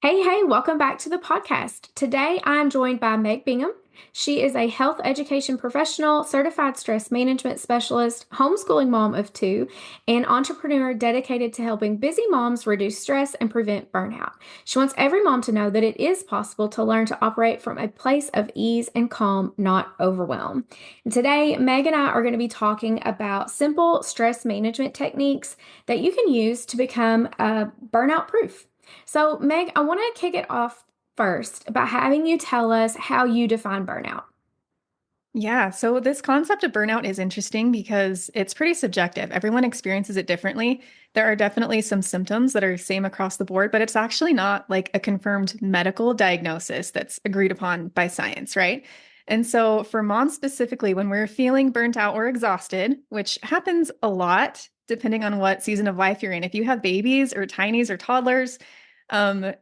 Hey, welcome back to the podcast. Today I'm joined by Meg Bingham. She is a health education professional, certified stress management specialist, homeschooling mom of two, and entrepreneur dedicated to helping busy moms reduce stress and prevent burnout. She wants every mom to know that it is possible to learn to operate from a place of ease and calm, not overwhelm. And today, Meg and I are going to be talking about simple stress management techniques that you can use to become burnout proof. So, Meg, I want to kick it off first by having you tell us how you define burnout. Yeah, so this concept of burnout is interesting because it's pretty subjective. Everyone experiences it differently. There are definitely some symptoms that are same across the board, but it's actually not like a confirmed medical diagnosis that's agreed upon by science, right? And so for moms specifically, when we're feeling burnt out or exhausted, which happens a lot depending on what season of life you're in, if you have babies or tinies or toddlers,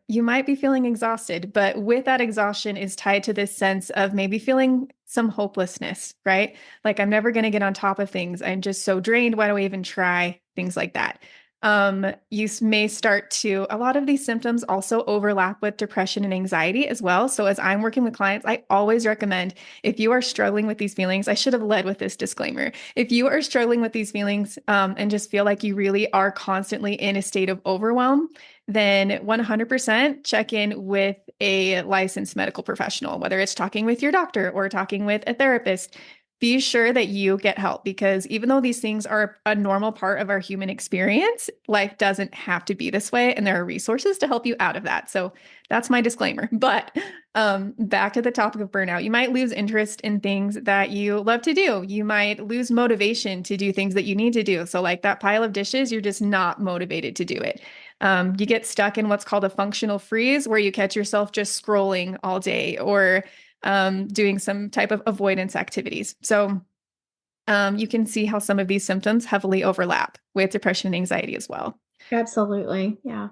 you might be feeling exhausted, but with that exhaustion is tied to this sense of maybe feeling some hopelessness, right? Like I'm never going to get on top of things. I'm just so drained. Why do I even try? Things like that. May start to, a lot of these symptoms also overlap with depression and anxiety as well. So as I'm working with clients, I always recommend if you are struggling with these feelings, I should have led with this disclaimer. If you are struggling with these feelings, and just feel like you really are constantly in a state of overwhelm, then 100% check in with a licensed medical professional, whether it's talking with your doctor or talking with a therapist. Be sure that you get help because even though these things are a normal part of our human experience, life doesn't have to be this way. And there are resources to help you out of that. So that's my disclaimer. But back to the topic of burnout, you might lose interest in things that you love to do. You might lose motivation to do things that you need to do. So, like that pile of dishes, you're just not motivated to do it. You get stuck in what's called a functional freeze, where you catch yourself just scrolling all day or doing some type of avoidance activities. So you can see how some of these symptoms heavily overlap with depression and anxiety as well. Absolutely. Yeah.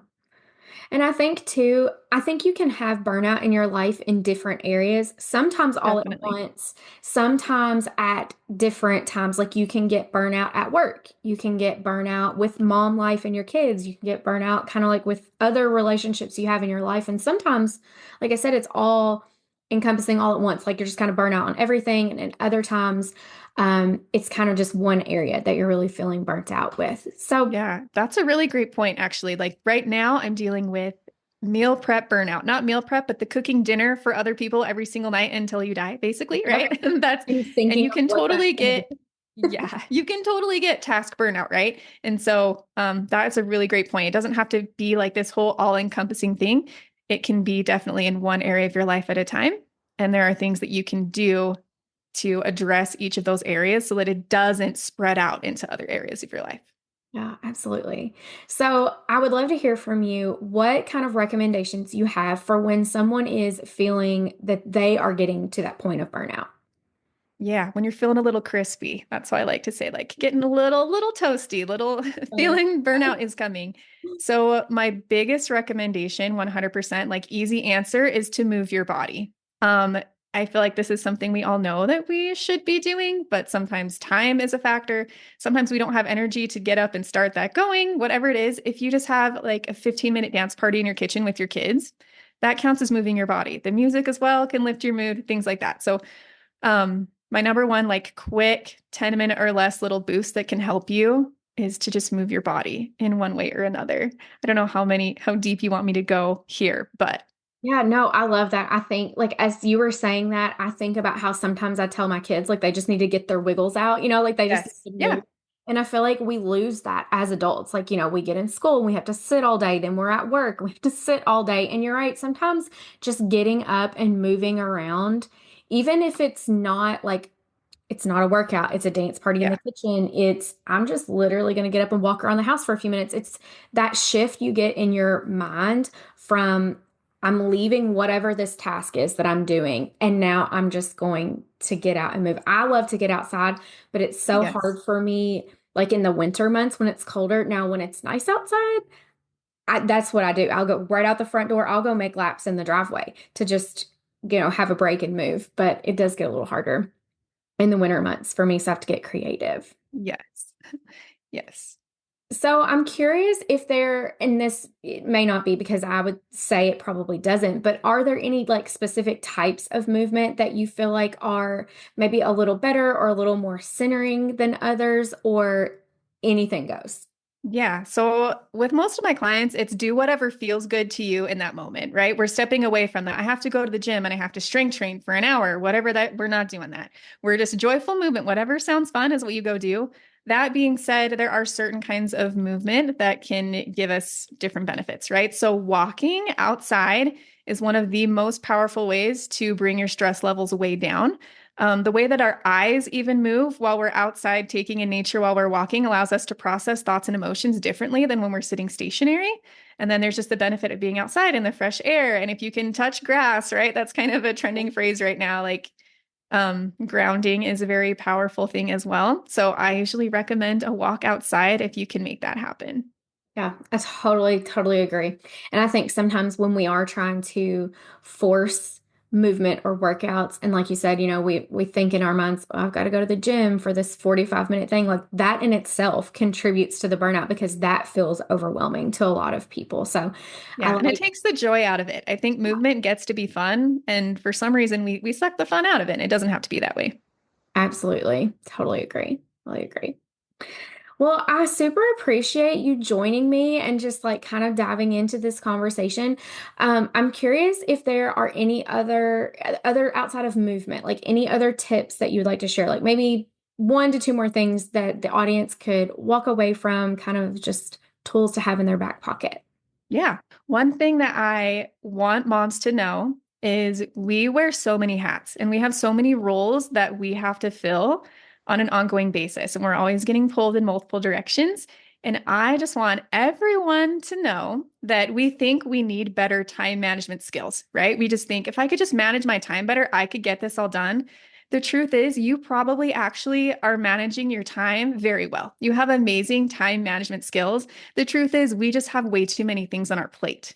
And I think too, I think you can have burnout in your life in different areas, sometimes all at Definitely. once, sometimes at different times. Like you can get burnout at work, you can get burnout with mom life and your kids, you can get burnout kind of like with other relationships you have in your life. And sometimes, like I said, it's all encompassing all at once. Like you're just kind of burnout on everything. And then other times, it's kind of just one area that you're really feeling burnt out with. So, Yeah, that's a really great point, actually. Like right now, I'm dealing with meal prep burnout, not meal prep, but the cooking dinner for other people every single night until you die, basically, yep. right? That's, And and thinking you of can what that's totally going to get, do. yeah, you can totally get task burnout, right? And so that's a really great point. It doesn't have to be like this whole all-encompassing thing. It can be definitely in one area of your life at a time. And there are things that you can do to address each of those areas so that it doesn't spread out into other areas of your life. Yeah, absolutely. So I would love to hear from you what kind of recommendations you have for when someone is feeling that they are getting to that point of burnout. Yeah, when you're feeling a little crispy, that's why I like to say, like getting a little toasty, little Oh. feeling burnout is coming. So my biggest recommendation, 100%, like easy answer is to move your body. Um, I feel like this is something we all know that we should be doing, but sometimes time is a factor. Sometimes we don't have energy to get up and start that going, whatever it is. If you just have like a 15-minute dance party in your kitchen with your kids, that counts as moving your body. The music as well can lift your mood, things like that. So my number one, like quick 10-minute or less little boost that can help you is to just move your body in one way or another. I don't know how deep you want me to go here, but Yeah, no, I love that. I think, like, as you were saying that, I think about how sometimes I tell my kids, like, they just need to get their wiggles out, like they just yes. need to Yeah. move. And I feel like we lose that as adults. Like, we get in school and we have to sit all day, then we're at work, we have to sit all day. And you're right, sometimes just getting up and moving around, even if it's not like, it's not a workout, it's a dance party in the Yeah. kitchen. I'm just literally going to get up and walk around the house for a few minutes. It's that shift you get in your mind from I'm leaving whatever this task is that I'm doing, and now I'm just going to get out and move. I love to get outside, but it's so Yes. hard for me, like in the winter months when it's colder. Now, when it's nice outside, that's what I do. I'll go right out the front door. I'll go make laps in the driveway to just, have a break and move. But it does get a little harder in the winter months for me, so I have to get creative. Yes. Yes. So I'm curious if there, and this it may not be because I would say it probably doesn't, but are there any like specific types of movement that you feel like are maybe a little better or a little more centering than others, or anything goes? Yeah. So with most of my clients, it's do whatever feels good to you in that moment, right? We're stepping away from that. I have to go to the gym and I have to strength train for an hour, whatever that, we're not doing that. We're just joyful movement. Whatever sounds fun is what you go do. That being said, there are certain kinds of movement that can give us different benefits, right? So walking outside is one of the most powerful ways to bring your stress levels way down. The way that our eyes even move while we're outside taking in nature while we're walking allows us to process thoughts and emotions differently than when we're sitting stationary. And then there's just the benefit of being outside in the fresh air. And if you can touch grass, right? That's kind of a trending phrase right now. Like grounding is a very powerful thing as well. So I usually recommend a walk outside if you can make that happen. Yeah, I totally agree. And I think sometimes when we are trying to force movement or workouts, and like you said, we think in our minds, oh, I've got to go to the gym for this 45-minute thing, like that in itself contributes to the burnout because that feels overwhelming to a lot of people. So I Yeah, and it like, takes the joy out of it. I think movement gets to be fun, and for some reason we suck the fun out of it. It doesn't have to be that way. absolutely, totally agree. Totally agree. Well, I super appreciate you joining me and just like kind of diving into this conversation. I'm curious if there are any other outside of movement, like any other tips that you'd like to share, like maybe one to two more things that the audience could walk away from, kind of just tools to have in their back pocket. Yeah. One thing that I want moms to know is we wear so many hats and we have so many roles that we have to fill on an ongoing basis. And we're always getting pulled in multiple directions. And I just want everyone to know that we think we need better time management skills, right? We just think if I could just manage my time better, I could get this all done. The truth is, you probably actually are managing your time very well. You have amazing time management skills. The truth is, we just have way too many things on our plate.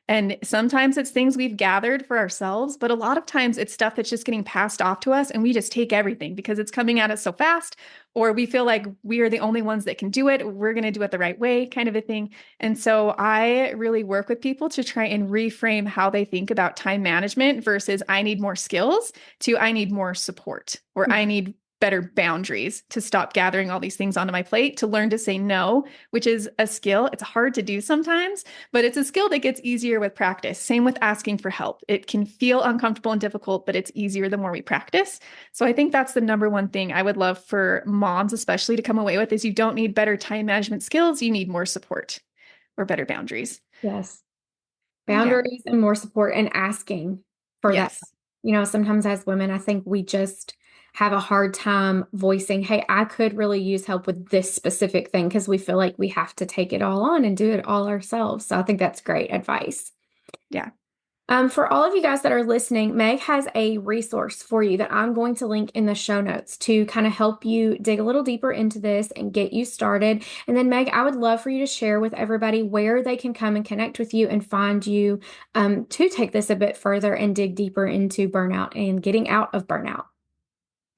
And sometimes it's things we've gathered for ourselves, but a lot of times it's stuff that's just getting passed off to us and we just take everything because it's coming at us so fast, or we feel like we are the only ones that can do it. We're going to do it the right way, kind of a thing. And so I really work with people to try and reframe how they think about time management versus I need more skills to I need more support or I need better boundaries to stop gathering all these things onto my plate, to learn to say no, which is a skill. It's hard to do sometimes, but it's a skill that gets easier with practice. Same with asking for help. It can feel uncomfortable and difficult, but it's easier the more we practice. So I think that's the number one thing I would love for moms, especially to come away with is you don't need better time management skills. You need more support or better boundaries. Yes. Yeah. Boundaries and more support and asking for that. Yes. Sometimes as women, I think we just have a hard time voicing, hey, I could really use help with this specific thing because we feel like we have to take it all on and do it all ourselves. So I think that's great advice. Yeah. For all of you guys that are listening, Meg has a resource for you that I'm going to link in the show notes to kind of help you dig a little deeper into this and get you started. And then, Meg, I would love for you to share with everybody where they can come and connect with you and find you to take this a bit further and dig deeper into burnout and getting out of burnout.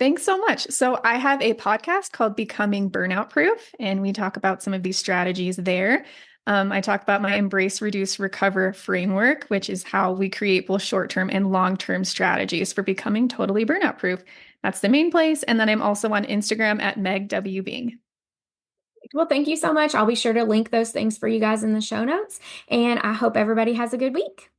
Thanks so much. So, I have a podcast called Becoming Burnout Proof, and we talk about some of these strategies there. I talk about my Embrace, Reduce, Recover framework, which is how we create both short term and long term strategies for becoming totally burnout proof. That's the main place. And then I'm also on Instagram at Meg W. Bing. Well, thank you so much. I'll be sure to link those things for you guys in the show notes. And I hope everybody has a good week.